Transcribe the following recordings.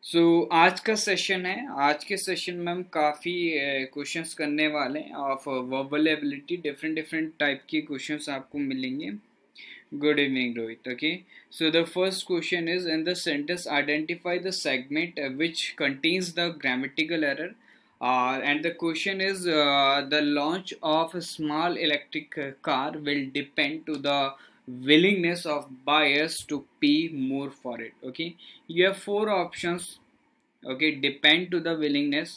आज का सेशन है। आज के सेशन में हम काफ़ी क्वेश्चंस करने वाले हैं of verbal ability. Different different type के क्वेश्चंस आपको मिलेंगे। Good evening Rohit. Okay, so the first question is in the sentence identify the segment which contains the grammatical error and the question is the launch of a small electric car will depend to the willingness of buyers to pay more for it. Okay, you have four options. Okay, depend to the willingness.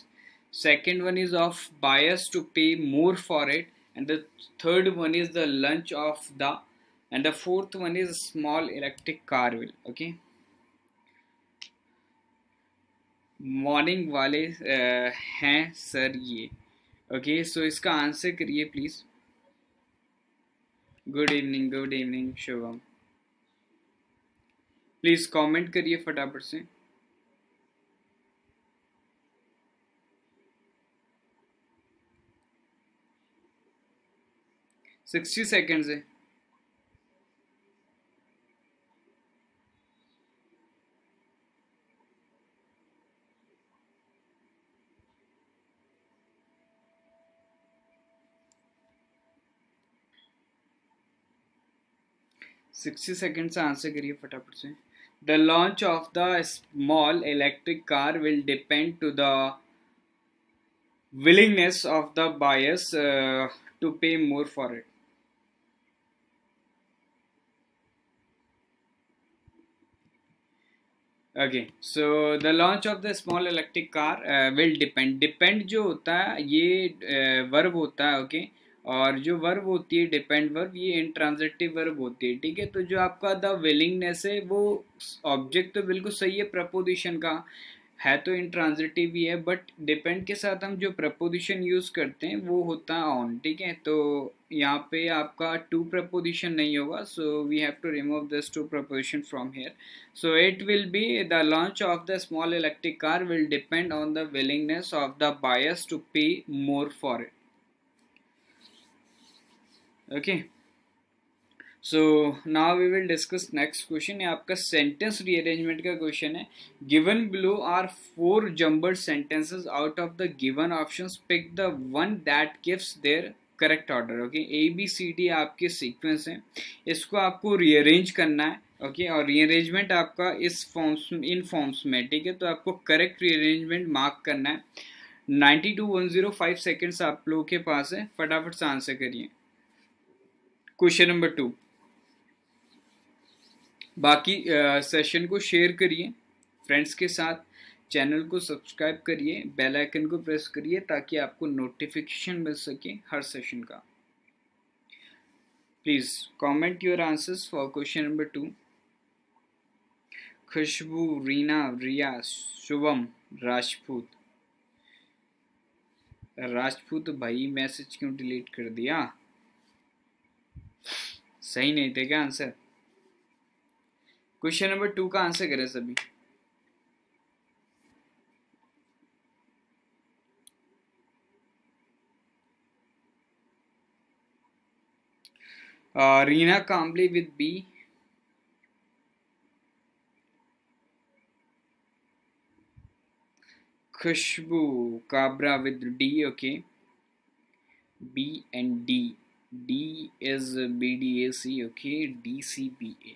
Second one is of buyers to pay more for it, and the third one is the launch of the, and the fourth one is small electric car will. Okay, morning वाले हैं sir ये। Okay, so इसका answer करिए please. Good evening Shubham. Please comment करिए फटाफट से। Sixty seconds है। Sixty second से आंसर करिए फटाफट से। The launch of the small electric car will depend to the willingness of the buyers to pay more for it. Okay, so the launch of the small electric car will depend जो होता है ये verb होता है। Okay, और जो verb होती है डिपेंड वर्ब, ये इंट्रांजिटिव वर्ब होती है। ठीक है, तो जो आपका द विलिंगनेस है वो ऑब्जेक्ट तो बिल्कुल सही है प्रपोजिशन का है, तो इंट्रांजिटिव ही है, बट डिपेंड के साथ हम जो प्रपोजिशन यूज करते हैं वो होता है ऑन। ठीक है, तो यहाँ पे आपका टू प्रपोजिशन नहीं होगा, so we have to remove this two proposition from here. So it will be the launch of the small electric car will depend on the willingness of the buyers to pay more for it. Okay, so now we will discuss next question. ये आपका sentence rearrangement का question है। Given below are 4 jumbled sentences out of the given options, pick the one that gives their correct order. Okay, ABCD आपके sequence हैं, इसको आपको rearrange करना है। ओके, और रीअरेंजमेंट आपका इस फॉर्म्स इन फॉर्म्स में। ठीक है, तो आपको करेक्ट रीअरेंजमेंट मार्क करना है। 90 to 105 सेकेंड्स आप लोगों के पास है, फटाफट से आंसर करिए। Question number 2। बाकी सेशन को शेयर करिए फ्रेंड्स के साथ, चैनल को सब्सक्राइब करिए, बेल आइकन को प्रेस करिए ताकि आपको नोटिफिकेशन मिल सके हर सेशन का। Please comment your answers for question number 2। खुशबू, रीना, रिया, शुभम, राजपूत भाई मैसेज क्यों डिलीट कर दिया? सही नहीं थे क्या आंसर? क्वेश्चन नंबर 2 का आंसर करें सभी। Reena Kamli with B, Khushboo Kabra with D. Okay, B and D. D is BDAC. Okay, DCBA।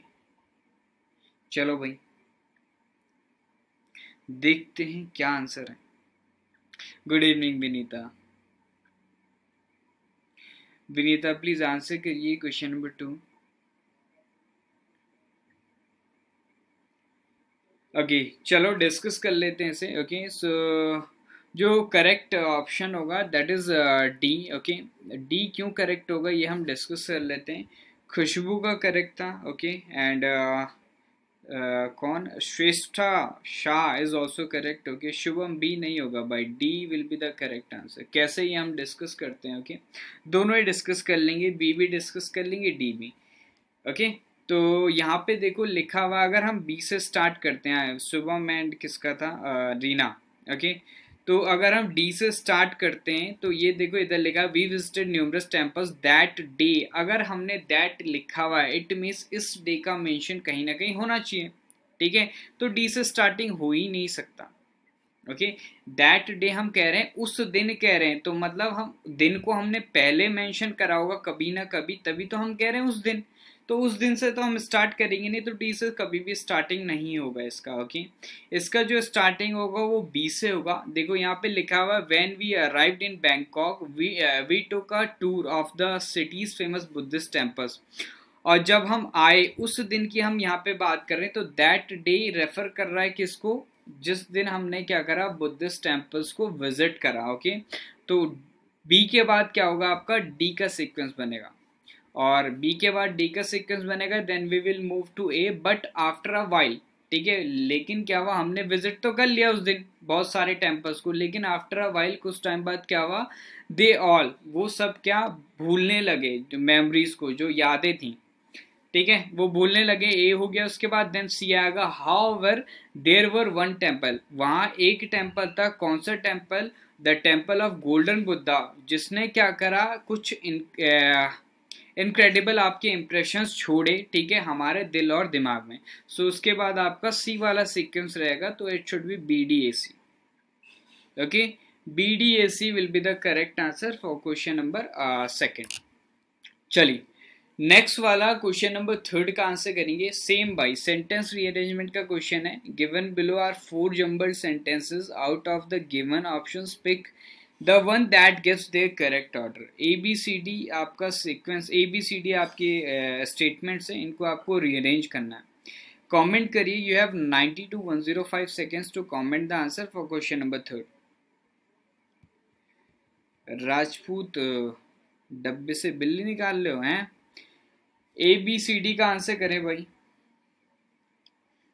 चलो भाई देखते हैं क्या आंसर है। Good evening Vinita please answer करिए क्वेश्चन नंबर 2। ओके, चलो डिस्कस कर लेते हैं इसे। ओके, सो जो करेक्ट ऑप्शन होगा that is D। Okay, D क्यों करेक्ट होगा ये हम डिस्कस कर लेते हैं। खुशबू का करेक्ट था। ओके, एंड कौन, Shreshtha Shah is also correct. Okay, Shubham B नहीं होगा भाई, D will be the correct answer. कैसे ये हम डिस्कस करते हैं। ओके, दोनों ही डिस्कस कर लेंगे, B भी डिस्कस कर लेंगे, D भी। ओके, तो यहाँ पे देखो लिखा हुआ, अगर हम B से स्टार्ट करते हैं, शुभम एंड किसका था, रीना। ओके, तो अगर हम D से स्टार्ट करते हैं तो ये देखो इधर लिखा we visited numerous temples that day. अगर हमने दैट लिखा हुआ है इट मीन्स इस डे का मेंशन कहीं ना कहीं होना चाहिए। ठीक है, तो डी से स्टार्टिंग हो ही नहीं सकता। ओके, दैट डे हम कह रहे हैं, उस दिन कह रहे हैं, तो मतलब हम दिन को हमने पहले मेंशन करा होगा कभी ना कभी, तभी तो हम कह रहे हैं उस दिन। तो उस दिन से तो हम स्टार्ट करेंगे नहीं, तो डी से कभी भी स्टार्टिंग नहीं होगा इसका। ओके, इसका जो स्टार्टिंग होगा वो बी से होगा। देखो यहाँ पे लिखा हुआ है when we arrived in Bangkok we took a tour of the city's famous Buddhist temples. और जब हम आए उस दिन की हम यहाँ पे बात कर रहे हैं, तो दैट डे रेफर कर रहा है किसको, जिस दिन हमने क्या करा, बुद्धिस्ट टेम्पल्स को विजिट करा। ओके, तो बी के बाद क्या होगा आपका, डी का सीक्वेंस बनेगा, और बी के बाद डी का सीक्वेंस बनेगा, then we will move to A but after a while. ठीक है, लेकिन क्या हुआ, हमने विजिट तो कर लिया उस दिन बहुत सारे टेम्पल्स को, लेकिन आफ्टर अ वाइल कुछ टाइम बाद क्या हुआ, दे ऑल, वो सब क्या भूलने लगे, जो मेमोरीज को, जो यादें थी, ठीक है, वो भूलने लगे। ए हो गया, उसके बाद देन सी आएगा। However there were one temple, वहां एक टेम्पल था, कौन सा temple, the temple of golden Buddha, जिसने क्या करा, कुछ इनक्रेडिबल आपके इंप्रेशंस छोड़े, ठीक है, हमारे दिल और दिमाग में। सो उसके बाद आपका सी वाला सीक्वेंस रहेगा, तो it should be B D A C. Okay, B D A C will be the correct answer for question number second. चलिए नेक्स्ट वाला क्वेश्चन नंबर थर्ड का आंसर करेंगे। सेम बाई सेंटेंस रीअरेंजमेंट का question है। Given below are 4 jumbled sentences, out of the given options pick the one that gives their correct order. A B C D आपका sequence, A B C D आपके statements हैं, इनको आपको rearrange करना है। Comment करिए, you have 90 to 105 seconds to comment the answer for question number third. Rajput डब्बे से बिल्ली निकाल रहे हो हैं, ए बी सी डी का आंसर करें भाई।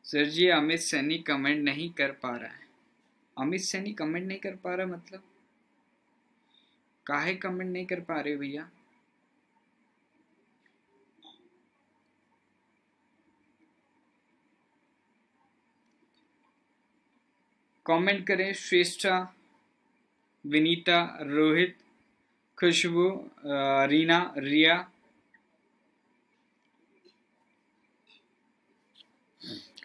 सर जी अमित सैनी कमेंट नहीं कर पा रहा है। अमित सैनी कमेंट नहीं कर पा रहा मतलब काहे कमेंट नहीं कर पा रहे भैया? कमेंट करें श्रेष्ठा, विनीता, रोहित, खुशबू, रीना, रिया।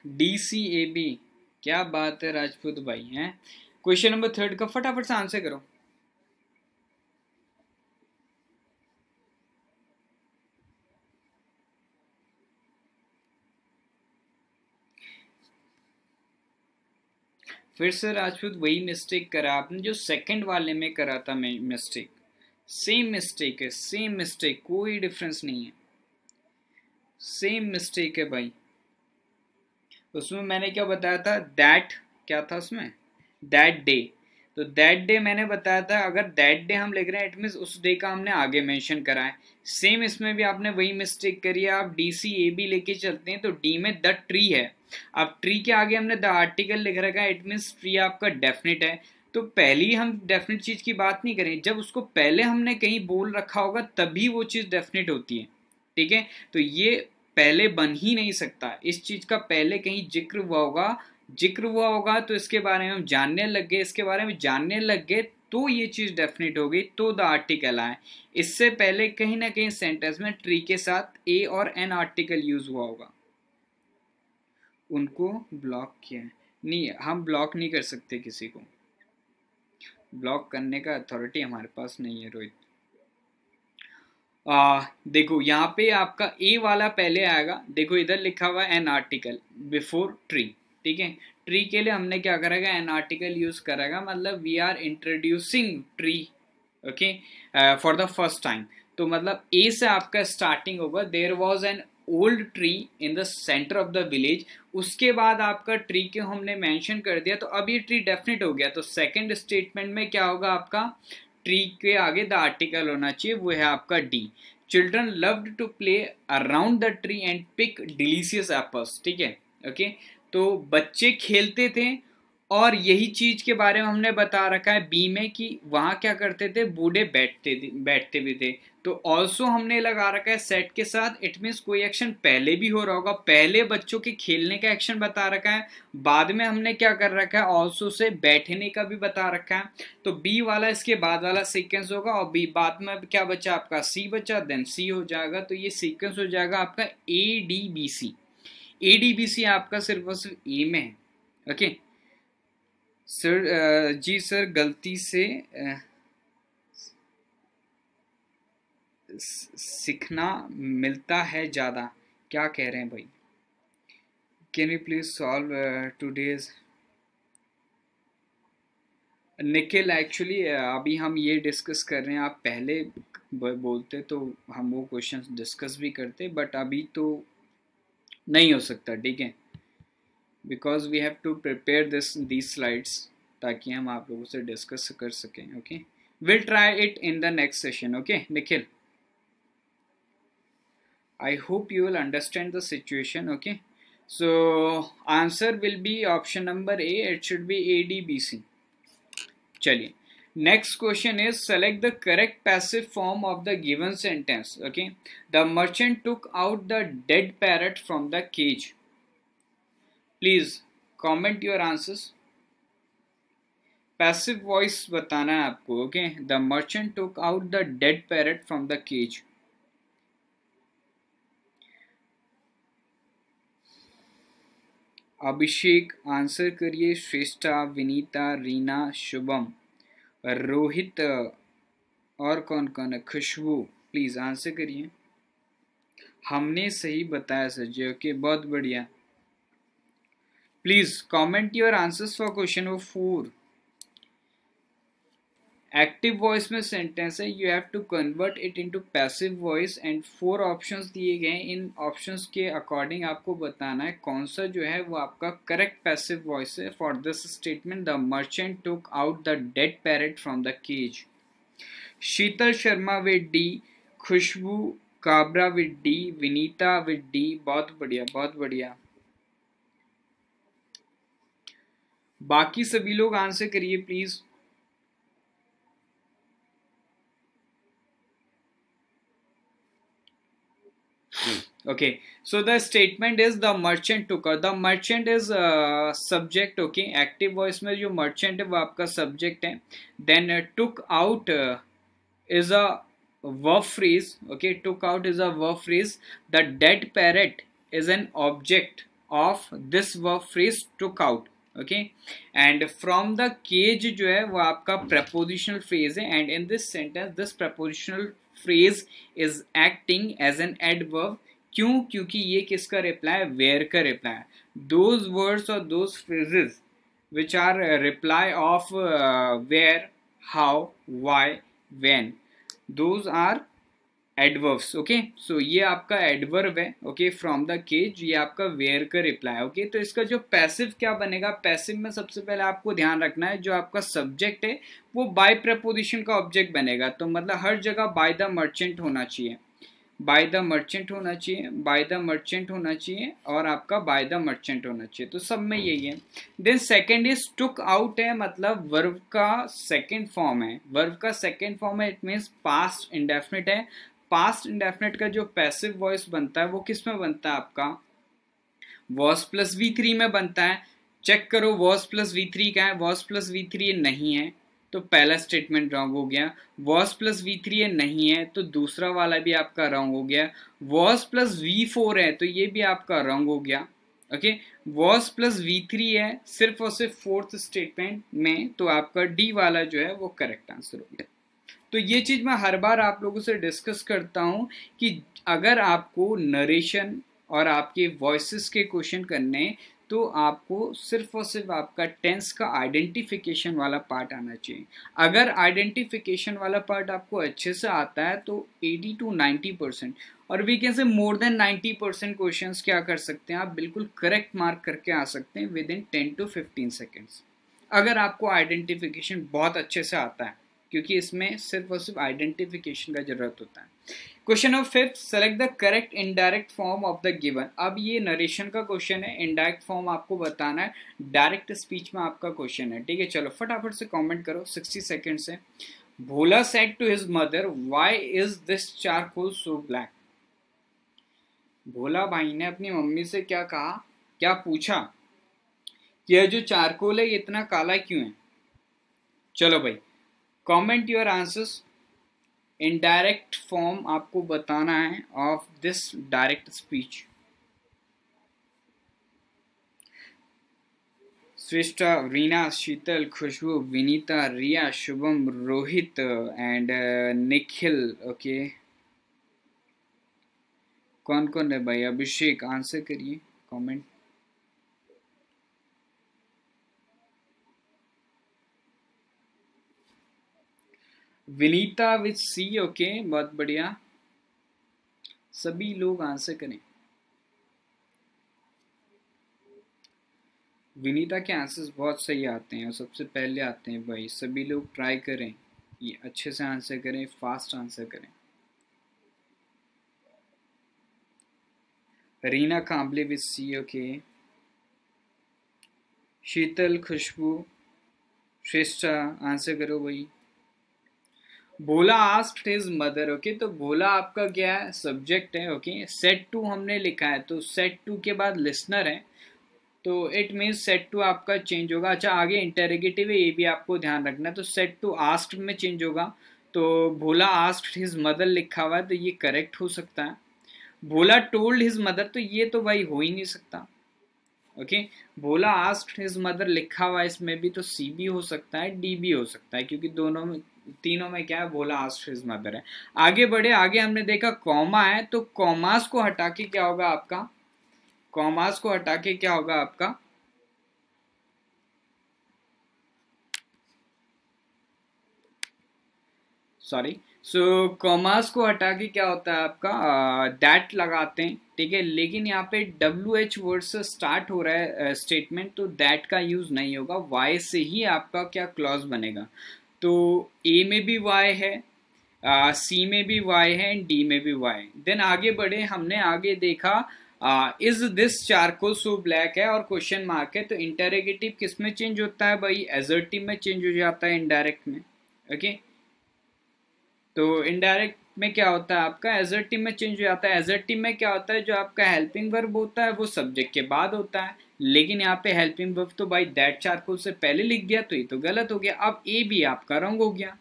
DCAB, क्या बात है राजपूत भाई हैं। क्वेश्चन नंबर थर्ड का फटाफट से आंसर करो। फिर से राजपूत वही मिस्टेक करा आपने जो सेकंड वाले में करा था मिस्टेक। सेम मिस्टेक है, सेम मिस्टेक, कोई डिफरेंस नहीं है, सेम मिस्टेक है भाई। उसमें मैंने क्या बताया था, दैट क्या था उसमें, दैट डे, तो दैट डे मैंने बताया था, अगर दैट डे हम लिख रहे हैं इट मीन्स उस डे का हमने आगे मेंशन करा है। सेम इसमें भी आपने वही मिस्टेक करी है। आप DCAB लेके चलते हैं तो डी में द ट्री है, अब ट्री के आगे हमने द आर्टिकल लिख रखा है, इट मीन्स ट्री आपका डेफिनेट है। तो पहली हम डेफिनेट चीज की बात नहीं करें, जब उसको पहले हमने कहीं बोल रखा होगा तभी वो चीज डेफिनेट होती है, ठीक है। तो ये पहले बन ही नहीं सकता, इस चीज का पहले कहीं जिक्र हुआ होगा तो इसके बारे में हम जानने लग गए, इसके बारे में जानने लग गए तो ये चीज डेफिनेट हो गई, तो द आर्टिकल आए। इससे पहले कहीं ना कहीं सेंटेंस में ट्री के साथ ए और एन आर्टिकल यूज हुआ होगा। उनको ब्लॉक किया है, नहीं हम ब्लॉक नहीं कर सकते किसी को, ब्लॉक करने का अथॉरिटी हमारे पास नहीं है रोहित। देखो यहाँ पे आपका ए वाला पहले आएगा, देखो इधर लिखा हुआ है एन आर्टिकल बिफोर ट्री, ठीक है। ट्री के लिए हमने क्या करेगा, एन आर्टिकल यूज करेगा, मतलब we are introducing tree, okay, for the first time. तो मतलब ए से आपका स्टार्टिंग होगा, there was an old tree in the centre of the village. उसके बाद आपका ट्री के हमने मेंशन कर दिया, तो अब ये ट्री डेफिनेट हो गया। तो सेकंड स्टेटमेंट में क्या होगा आपका, ट्री के आगे द आर्टिकल होना चाहिए, वो है आपका D. Children loved to play around the tree and pick delicious apples, ठीक है, ओके। तो बच्चे खेलते थे, और यही चीज के बारे में हमने बता रखा है बी में कि वहां क्या करते थे, बूढ़े बैठते भी थे। तो ऑल्सो हमने लगा रखा है सेट के साथ, इट मीन्स कोई एक्शन पहले भी हो रहा होगा, पहले बच्चों के खेलने का एक्शन बता रखा है, बाद में हमने क्या कर रखा है, ऑल्सो से बैठने का भी बता रखा है। तो बी वाला इसके बाद वाला सीक्वेंस होगा, और बी बाद में क्या बचा आपका, सी बचा, देन सी हो जाएगा। तो ये सीक्वेंस हो जाएगा आपका ADBC। ADBC आपका सिर्फ और सिर्फ ए में है। ओके सर, जी सर गलती से सीखना मिलता है ज़्यादा, क्या कह रहे हैं भाई? Can you please solve today's? Nikhil actually अभी हम ये डिस्कस कर रहे हैं, आप पहले बोलते तो हम वो क्वेश्चंस डिस्कस भी करते, बट अभी तो नहीं हो सकता, ठीक है, because we have to prepare these slides ताकि हम आप लोगों से डिस्कस कर सकें। Okay will try it in the next session. Okay Nikhil, I hope you will understand the situation. Okay, so answer will be option number A. It should be ADBC. चलिए, next question is select the correct passive form of the given sentence. Okay, the merchant took out the dead parrot from the cage. Please comment your answers. Passive voice बताना है आपको. Okay, the merchant took out the dead parrot from the cage. Abhishek answer करिए, श्रेष्ठा, विनीता, रीना, शुभम, रोहित और कौन कौन है, खुशबू, please answer करिए। हमने सही बताया सर जी। ओके बहुत बढ़िया। Please comment your answers for question number 4। Active voice में सेंटेंस है, you have to convert it into passive voice and 4 options दिए गए हैं। इन ऑप्शंस के अकॉर्डिंग आपको बताना है कौन सा जो है वो आपका करेक्ट पैसिव वॉइस है। For this statement the merchant took out the dead parrot from the cage. Sheetal Sharma with D, Khushboo Kabra with D, Vinita with D. बहुत बढ़िया बहुत बढ़िया। बाकी सभी लोग आंसर करिए please. Okay, so the statement is the merchant took out. The merchant is subject. Okay, active voice में जो merchant है वो आपका subject है. Then took out is a verb phrase. Okay, took out is a verb phrase. The dead parrot is an object of this verb phrase took out. Okay, and from the cage जो है वो आपका prepositional phrase है, and in this sentence this prepositional phrase is acting as an adverb. क्यों? क्योंकि ये किसका reply है? वेयर का रिप्लाई है। दोज वर्ड्स और those phrases which are reply of where, how, why, when, those are adverbs. Okay so ये आपका एडवर्ब है। ओके फ्रॉम द केज, ये आपका वेयर का रिप्लाई है। ओके तो इसका जो पैसिव क्या बनेगा? पैसिव में सबसे पहले आपको ध्यान रखना है जो आपका सब्जेक्ट है वो बाय प्रपोजिशन का ऑब्जेक्ट बनेगा। तो मतलब हर जगह बाय द मर्चेंट होना चाहिए, बाय द मर्चेंट होना चाहिए, बाय द मर्चेंट होना चाहिए और आपका बाय द मर्चेंट होना चाहिए। तो सब में यही है। Then second is took out है, मतलब वर्ब का सेकंड फॉर्म है। वर्ब का सेकंड फॉर्म है, इट मीन्स पास्ट इंडेफिनिट है। पास्ट इंडेफिनिट का जो पैसिव वॉइस बनता है वो किस में बनता है? आपका वॉस प्लस V3 में बनता है। चेक करो वॉस प्लस V3 क्या है? वॉस प्लस V3 नहीं है तो पहला स्टेटमेंट रॉन्ग हो गया। वॉस प्लस V3 नहीं है तो दूसरा वाला भी आपका रॉन्ग हो गया। वॉस प्लस V4 है तो ये भी आपका रॉन्ग हो गया। ओके वॉस प्लस V3 है सिर्फ और सिर्फ फोर्थ स्टेटमेंट में, तो आपका डी वाला जो है वो करेक्ट आंसर हो गया। तो ये चीज मैं हर बार आप लोगों से डिस्कस करता हूं कि अगर आपको नरेशन और आपके वॉइसेस के क्वेश्चन करने तो आपको सिर्फ और सिर्फ आपका टेंस का आइडेंटिफिकेशन वाला पार्ट आना चाहिए। अगर आइडेंटिफिकेशन वाला पार्ट आपको अच्छे से आता है तो 80 to 90% और we can say more than 90% questions क्या कर सकते हैं आप? बिल्कुल करेक्ट मार्क करके आ सकते हैं विद इन 10 to 15 सेकेंड्स, अगर आपको आइडेंटिफिकेशन बहुत अच्छे से आता है, क्योंकि इसमें सिर्फ और सिर्फ आइडेंटिफिकेशन का जरूरत होता है। Question number 5, select the correct indirect form of the given. अब ये नरेशन का क्वेश्चन है, इनडायरेक्ट फॉर्म आपको बताना है, डायरेक्ट स्पीच में आपका क्वेश्चन है। ठीक है चलो फटाफट से कमेंट करो, 60 सेकंड से। Bhola said to his mother, why is this charcoal so black. Bhola भाई ने अपनी मम्मी से क्या कहा, क्या पूछा? यह जो चारकोल है ये इतना काला क्यों है? चलो भाई comment your answers. Indirect form आपको बताना है of this direct speech. Shreshtha, Reena, Sheetal, Khushboo, Vinita, Riya, Shubham, Rohit and Nikhil. Okay, कौन कौन है भाई? अभिषेक, आंसर करिए comment. Vinita with C. Okay, बहुत बढ़िया, सभी लोग आंसर करें। विनीता के आंसर्स बहुत सही आते हैं और सबसे पहले आते हैं भाई। सभी लोग ट्राई करें, ये अच्छे से आंसर करें, फास्ट आंसर करें। Reena Kamble with C. Okay, Sheetal, Khushboo, Shreshtha, answer करो भाई। Bhola asked his mother. Okay, तो भोला आपका क्या है? सब्जेक्ट है। ओके, सेट टू हमने लिखा है, तो सेट टू के बाद लिसनर है, तो इट मीन्स सेट टू आपका चेंज होगा। अच्छा, आगे इंटेरोगेटिव है, ये भी आपको ध्यान रखना है, तो सेट टू आस्क्ड में चेंज होगा। तो भोला आस्क्ड हिज मदर लिखा हुआ है, तो ये करेक्ट हो सकता है। भोला टोल्ड हिज मदर, तो ये तो भाई हो ही नहीं सकता। ओके, भोला आस्क्ड हिज मदर लिखा हुआ है इसमें भी, तो सी भी हो सकता है, डी भी हो सकता है, क्योंकि दोनों में, तीनों में क्या है? भोला आस्क्ड हिज मदर है। आगे बढ़े, आगे हमने देखा कॉमा है, तो कॉमास को हटा के क्या होगा आपका? कॉमास को हटा के क्या होगा आपका? सॉरी, सो कॉमास को हटा के क्या होता है आपका? दैट लगाते हैं, ठीक है, लेकिन यहाँ पे WH वर्ड से स्टार्ट हो रहा है स्टेटमेंट, तो दैट का यूज नहीं होगा, वाई से ही आपका क्या क्लॉज बनेगा। तो ए में भी वाई है, सी में भी वाई है, एंड डी में भी वाई। देन आगे बढ़े, हमने आगे देखा is this charcoal so black है और क्वेश्चन मार्क है, तो इंटेरोगेटिव किस में चेंज होता है भाई? एजर्टिव में चेंज हो जाता है, इनडायरेक्ट में। ओके, तो इनडायरेक्ट में क्या होता है आपका? एजर्टिव में चेंज हो जाता है। एजर्टिव में क्या होता है? जो आपका हेल्पिंग वर्ब होता है वो सब्जेक्ट के बाद होता है, लेकिन यहाँ पे हेल्पिंग वर्ब तो भाई दैट चारकोल से पहले लिख दिया, तो ये तो गलत हो गया। अब ए भी आपका रॉन्ग हो गया।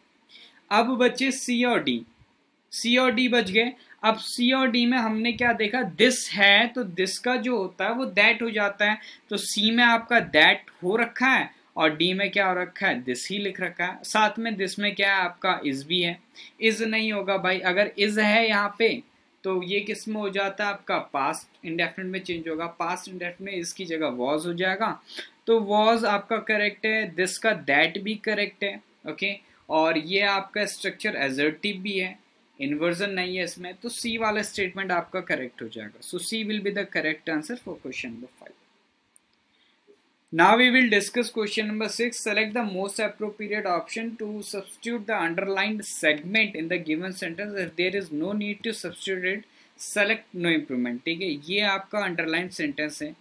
अब बचे सी और डी, सी और डी बच गए। अब सी और डी में हमने क्या देखा? दिस है, तो दिस का जो होता है वो दैट हो जाता है, तो सी में आपका दैट हो रखा है और डी में क्या हो रखा है? दिस ही लिख रखा है। साथ में दिस में क्या है आपका? इज भी है। इज नहीं होगा भाई, अगर इज है यहाँ पे तो ये किस में हो जाता है आपका? पास्ट इंडेफिनिट में चेंज होगा। पास्ट इंडेफिनिट में इसकी जगह वॉज हो जाएगा, तो वॉज आपका करेक्ट है, दिस का दैट भी करेक्ट है। ओके, और ये आपका स्ट्रक्चर एजर्टिव भी है, इन्वर्जन नहीं है इसमें, तो सी वाला स्टेटमेंट आपका करेक्ट हो जाएगा। So C will be the correct answer for question number 5। Now we will discuss question number 6. Select the most appropriate option to substitute the underlined segment in the given sentence. If there is no need to substitute it, select no improvement. ठीक है, ये आपका underlined sentence है,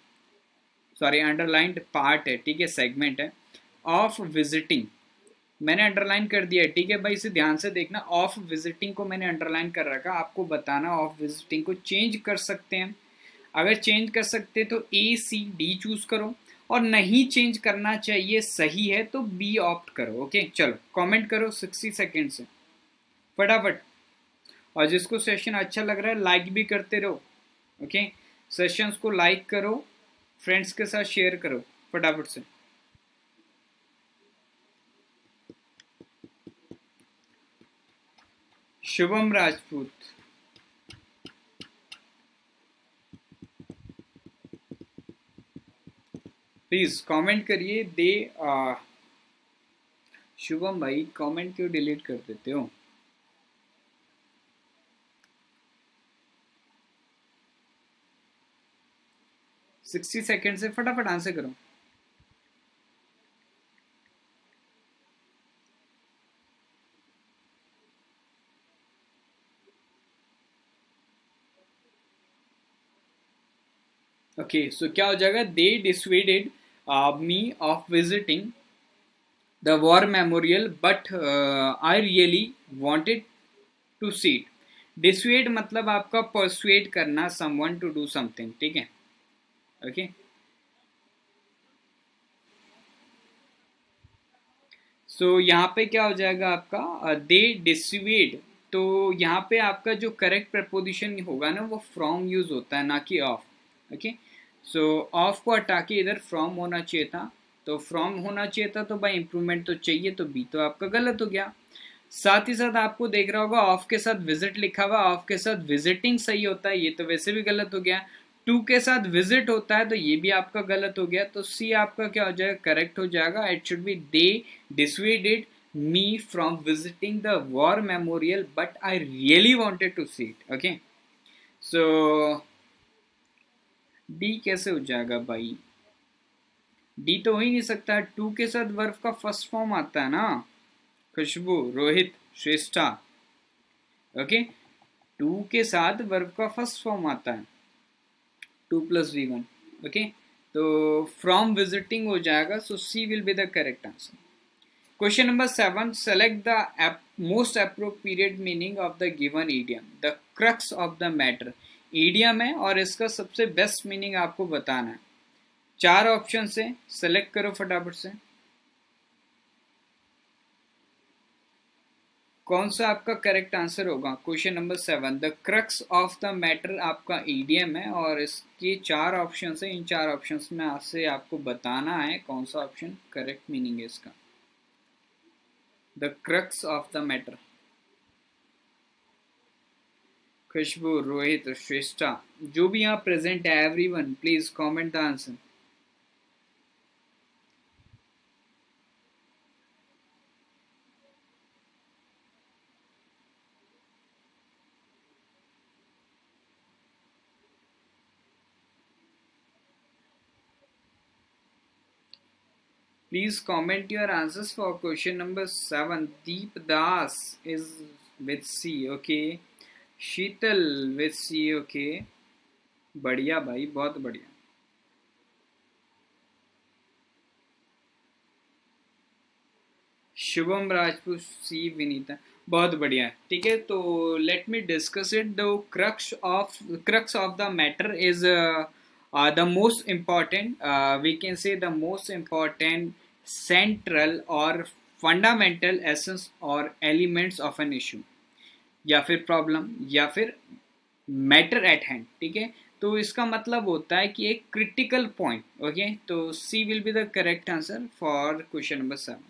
sorry underlined part है, ठीक है, segment है। Of visiting मैंने अंडरलाइन कर दिया है, ठीक है भाई, इसे ध्यान से देखना। ऑफ विजिटिंग को मैंने अंडरलाइन कर रखा, आपको बताना ऑफ विजिटिंग को चेंज कर सकते हैं। अगर चेंज कर सकते तो A, C, D चूज करो, और नहीं चेंज करना चाहिए, सही है तो बी ऑप्ट करो। ओके, चलो कमेंट करो 60 सेकेंड से फटाफट, और जिसको सेशन अच्छा लग रहा है लाइक भी करते रहो। ओके, सेशंस को लाइक करो, फ्रेंड्स के साथ शेयर करो फटाफट से। शुभम राजपूत, प्लीज कमेंट करिए। दे शुभम भाई कमेंट क्यों डिलीट कर देते हो? सिक्सटी सेकेंड से फटाफट आंसर करो। ओके, सो क्या हो जाएगा? They dissuaded me of visiting the war memorial but I really wanted to see it. Dissuade मतलब आपका परसुएड करना समवन टू डू समथिंग, ठीक है। ओके, सो यहाँ पे क्या हो जाएगा आपका? दे डिसवेड, तो यहाँ पे आपका जो करेक्ट प्रपोजिशन होगा ना वो फ्रॉम यूज होता है, ना कि ऑफ। ओके, सो ऑफ को हटा के इधर फ्रॉम होना चाहिए था, तो फ्रॉम होना चाहिए था, तो भाई इम्प्रूवमेंट तो चाहिए, तो बी तो आपका गलत हो गया। साथ ही साथ आपको देख रहा होगा ऑफ के साथ विजिट लिखा हुआ, ऑफ के साथ विजिटिंग सही होता है, ये तो वैसे भी गलत हो गया। टू के साथ विजिट होता है, तो ये भी आपका गलत हो गया। तो सी आपका क्या हो जाएगा, करेक्ट हो जाएगा। It should B they dissuaded me from visiting the war memorial but I really wanted to see it. Okay, so D कैसे हो जाएगा भाई, D तो हो ही नहीं सकता। टू के साथ वर्ब का फर्स्ट फॉर्म आता है ना, खुशबू, रोहित, श्रेष्ठा। ओके, टू के साथ वर्ब का फर्स्ट फॉर्म आता है, 2+V1। ओके, तो फ्रॉम विजिटिंग हो जाएगा, so C will be the correct answer. Question number 7. Select the most appropriate meaning of the given idiom. The crux of the matter. Idiom है और इसका सबसे बेस्ट मीनिंग आपको बताना है। 4 ऑप्शन से सेलेक्ट करो फटाफट से, कौन सा आपका करेक्ट आंसर होगा। Question number 7, the crux of the matter आपका ईडीएम है और इसके 4 ऑप्शन है। इन 4 ऑप्शन में से आपको बताना है कौन सा ऑप्शन करेक्ट मीनिंग है इसका। The crux of the matter. Khushboo, Rohit, Shreshtha, जो भी यहाँ प्रेजेंट है, everyone please comment the answer. Please comment your answers for question number 7. Deep Das is with C. Okay. Sheetal with C. Okay. बढ़िया भाई, बहुत बढ़िया। शुभम राजपूत C. विनीता, बहुत बढ़िया। ठीक है, तो let me discuss it. The crux of the matter is the most important, we can say the most important central or fundamental essence or elements of an issue, या फिर प्रॉब्लम, या फिर मैटर एट हैंड। ठीक है, तो इसका मतलब होता है कि एक क्रिटिकल पॉइंट। ओके, तो C will be the correct answer for question number 7।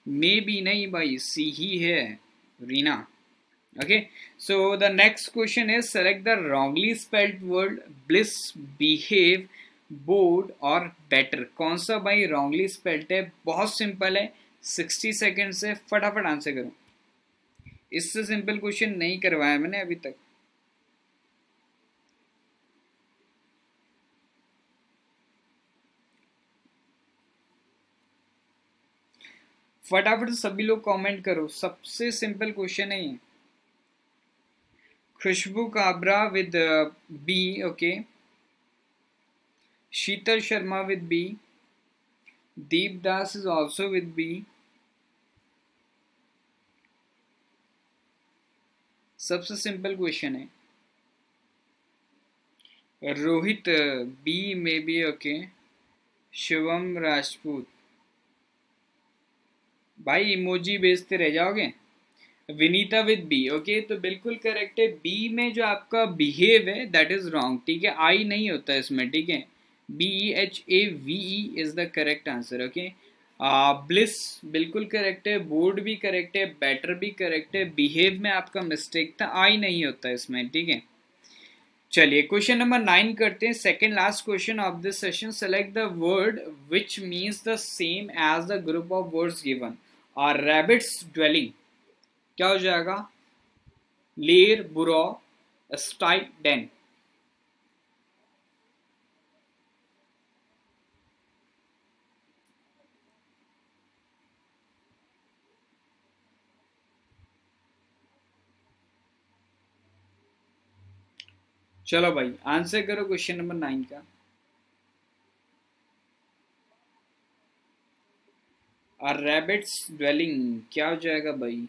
Maybe नहीं भाई, सी ही है Reena. Okay, so the next question is select the wrongly spelled word bliss, behave, bored or better। कौन सा भाई wrongly spelled है, बहुत simple है, 60 सेकेंड से फटाफट आंसर करो। इससे सिंपल क्वेश्चन नहीं करवाया मैंने अभी तक। फटाफट सभी लोग कमेंट करो, सबसे सिंपल क्वेश्चन है ये। Khushboo Kabra with B. Okay, Sheetal Sharma with B. Deep Das is also with B. सबसे सिंपल क्वेश्चन है। रोहित B में भी। ओके, शिवम राजपूत, भाई इमोजी भेजते रह जाओगे। Vinita with B. ओके, तो बिल्कुल करेक्ट है। बी में जो आपका बिहेव है दैट इज रॉन्ग। ठीक है, आई नहीं होता इसमें। ठीक है, BEHAVE is the correct answer. Okay, bliss बिल्कुल करेक्ट है, बोर्ड भी करेक्ट है, बेटर भी करेक्ट है। बिहेव में आपका मिस्टेक था, आई नहीं होता इसमें। ठीक है, चलिए क्वेश्चन नंबर 9 करते हैं, second last question of this session. Select the word which means the same as the group of words given. और रैबिट्स ड्वेलिंग क्या हो जाएगा, लेर, बुरा, स्टाइट, डेन। चलो भाई आंसर करो क्वेश्चन नंबर 9 का। और रैबिट्स ड्वेलिंग क्या हो जाएगा भाई,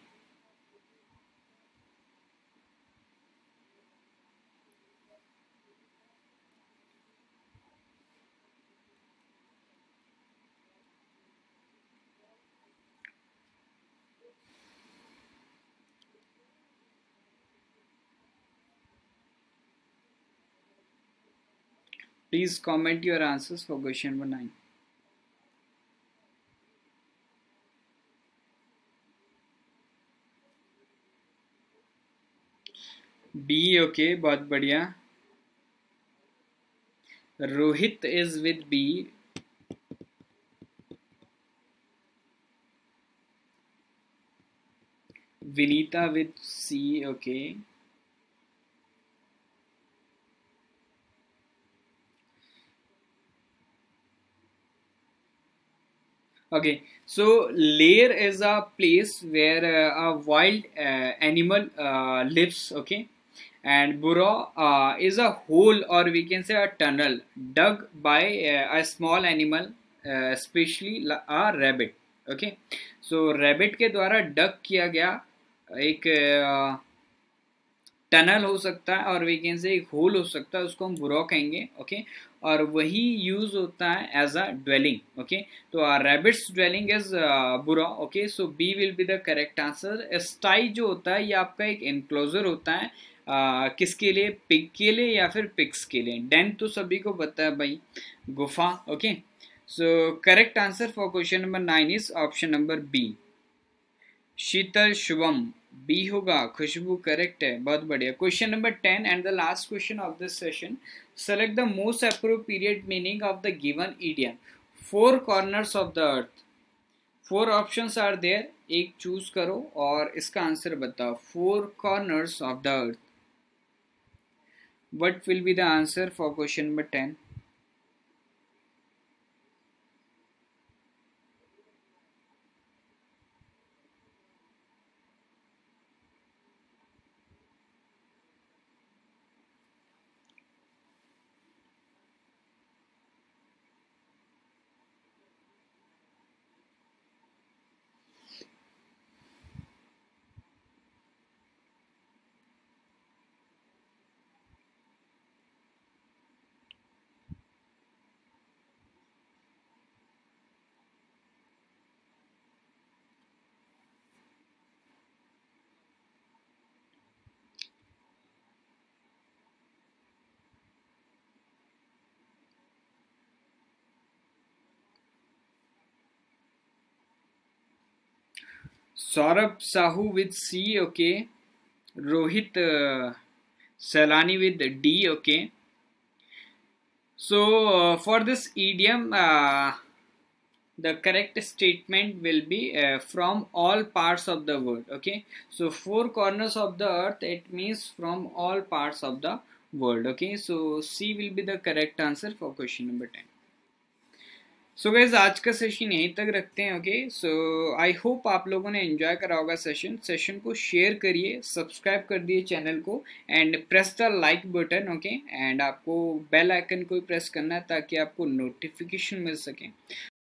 please comment your answers for question number 9। B, okay, बहुत बढ़िया। Rohit is with B. Vinita with C, okay. Okay, so lair is a place where a wild animal lives. Okay, and burrow is a hole, or we can say a tunnel dug by a small animal, especially a rabbit. Okay, so rabbit के द्वारा डग किया गया एक tunnel हो सकता है, और we can say एक होल हो सकता है, उसको हम बुरो कहेंगे। ओके, और वही यूज होता है एज अ ड्वेलिंग। ओके, तो rabbits dwelling is burrow. Okay, so B will be the correct answer. Sty जो होता है ये आपका एक एनक्लोजर होता है, किसके लिए? पिग के लिए या फिर पिग्स के लिए। डेन तो सभी को पता है भाई, गुफा। Okay, so correct answer for question number 9 is option number B, Sheetal Shubham. B होगा, खुशबू करेक्ट है, बहुत बढ़िया। Question number 10 and the last question of this session. Select the most appropriate meaning of the given idiom, four corners of the earth. Four options are there, एक choose करो और इसका answer बताओ। Four corners of the earth, what will be the answer for question number 10? Saurabh Sahu with C, okay. Rohit Salani with D, okay. So for this idiom, the correct statement will be from all parts of the world. Okay, so four corners of the earth, it means from all parts of the world. Okay, so C will be the correct answer for question number 10. So guys आज का session यहीं तक रखते हैं। Okay, so I hope आप लोगों ने enjoy करा होगा सेशन को शेयर करिए, सब्सक्राइब कर दिए चैनल को, and press the like button. Okay, and आपको बेल आइकन को प्रेस करना है ताकि आपको नोटिफिकेशन मिल सके।